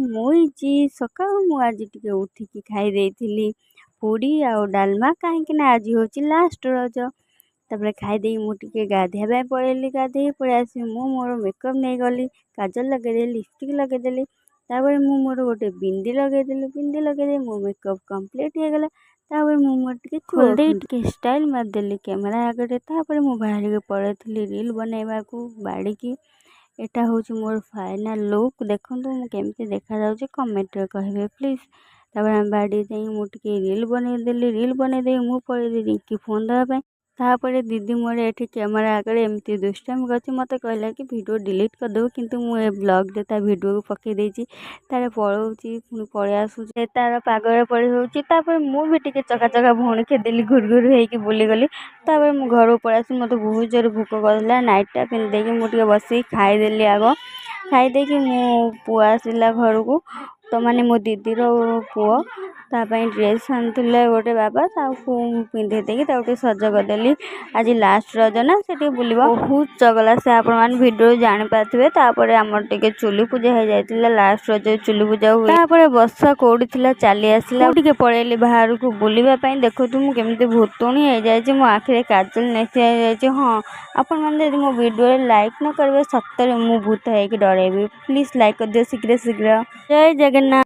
ମୁଇଁଚି ସକାଳୁ ମୁଁ ଆଜି ଟିକେ ଉଠିକି ଖାଇ ଦେଇଥିଲି ପୁରୀ ଆଉ ଡାଲମା, କାହିଁକିନା ଆଜି ହେଉଛି ଲାଷ୍ଟ ରଜ। ତାପରେ ଖାଇଦେଇ ମୁଁ ଟିକେ ଗାଧୋଇବା ପାଇଁ ପଳେଇଲି। ଗାଧୋଇ ପଳେଇ ଆସି ମୁଁ ମୋର ମେକଅପ୍ ନେଇଗଲି, କାଜଲ ଲଗେଇଦେଲି, ଲିପଷ୍ଟିକ୍ ଲଗେଇଦେଲି। ତାପରେ ମୁଁ ମୋର ଗୋଟେ ବିନ୍ଦି ଲଗେଇଦେଲି। ବିନ୍ଦି ଲଗେଇଦେଇ ମୋ ମେକଅପ୍ କମ୍ପ୍ଲିଟ୍ ହେଇଗଲା। ତାପରେ ମୁଁ ମୋର ଟିକେ ଖୋଲିଦେଇ ଟିକେ ଷ୍ଟାଇଲ୍ ମାରିଦେଲି କ୍ୟାମେରା ଆଗରେ। ତାପରେ ମୁଁ ବାହାରିକି ପଳେଇଥିଲି ରିଲ୍ ବନେଇବାକୁ ବାଡ଼ିକି। ଏଟା ହେଉଛି ମୋର ଫାଇନାଲ୍ ଲୁକ୍। ଦେଖନ୍ତୁ ମୁଁ କେମିତି ଦେଖାଯାଉଛି କମେଣ୍ଟରେ କହିବେ ପ୍ଲିଜ୍। ତାପରେ ଆମେ ବାଡ଼ି ଯାଇ ମୁଁ ଟିକେ ରିଲ୍ ବନେଇଦେଲି। ରିଲ୍ ବନେଇଦେଇ ମୁଁ ପଳେଇଲି ରିଙ୍କି ଫୋନ୍ ଦେବା ପାଇଁ। ତାପରେ ଦିଦି ମୋର ଏଠି କ୍ୟାମେରା ଆଗରେ ଏମିତି ଦୁଷ୍ଟାମି କରୁଛି। ମୋତେ କହିଲା କି ଭିଡ଼ିଓ ଡିଲିଟ୍ କରିଦେବୁ, କିନ୍ତୁ ମୁଁ ଏ ବ୍ଲଗ୍ରେ ତା ଭିଡ଼ିଓକୁ ପକେଇ ଦେଇଛି। ତାର ପଳଉଛି ପୁଣି ପଳେଇ ଆସୁଛି, ତାର ପାଗରେ ପଳେଇ ହେଉଛି। ତାପରେ ମୁଁ ବି ଟିକେ ଚକା ଭଉଣୀ ଖେଦେଲି, ଘୁରୁ ହେଇକି ବୁଲିଗଲି। ତାପରେ ମୁଁ ଘରକୁ ପଳେଇ ଆସିଲି। ମୋତେ ବହୁତ ଜୋରେ ଭୋକ କରୁଥିଲା। ନାଇଟ୍ଟା ପିନ୍ଧି ଦେଇକି ମୁଁ ଟିକେ ବସିକି ଖାଇଦେଲି। ଖାଇଦେଇକି ମୋ ପୁଅ ଆସିଲା ଘରକୁ, ତ ମାନେ ମୋ ଦିଦିର ପୁଅ, ତା ପାଇଁ ଡ୍ରେସ୍ ଆଣିଥିଲେ ଗୋଟେ ବାବା। ତାକୁ ପିନ୍ଧେଇ ଦେଇକି ତାକୁ ଟିକେ ସଜ କରିଦେଲି। ଆଜି ଲାଷ୍ଟ ରଜ ନା, ସେ ଟିକେ ବୁଲିବ। ବହୁତ ଚଗଲା ସେ, ଆପଣମାନେ ଭିଡ଼ିଓ ଜାଣିପାରୁଥିବେ। ତାପରେ ଆମର ଟିକେ ଚୁଲି ପୂଜା ହେଇଯାଇଥିଲା। ଲାଷ୍ଟ ରଜ ଚୁଲି ପୂଜା ହୁଏ। ତାପରେ ବର୍ଷା କୋଉଠି ଥିଲା ଚାଲି ଆସିଲା। ମୁଁ ଟିକେ ପଳେଇଲି ବାହାରକୁ ବୁଲିବା ପାଇଁ। ଦେଖନ୍ତୁ ମୁଁ କେମିତି ଭୁତୁଣି ହେଇଯାଇଛି, ମୋ ଆଖିରେ କାଜଲ ନେସି ହେଇଯାଇଛି। ହଁ, ଆପଣମାନେ ଯଦି ମୋ ଭିଡ଼ିଓରେ ଲାଇକ୍ ନ କରିବେ, ସତରେ ମୁଁ ଭୂତ ହେଇକି ଡରେଇବି। ପ୍ଲିଜ୍ ଲାଇକ୍ କରିଦିଅ ଶୀଘ୍ର। ଜୟ ଜଗନ୍ନାଥ।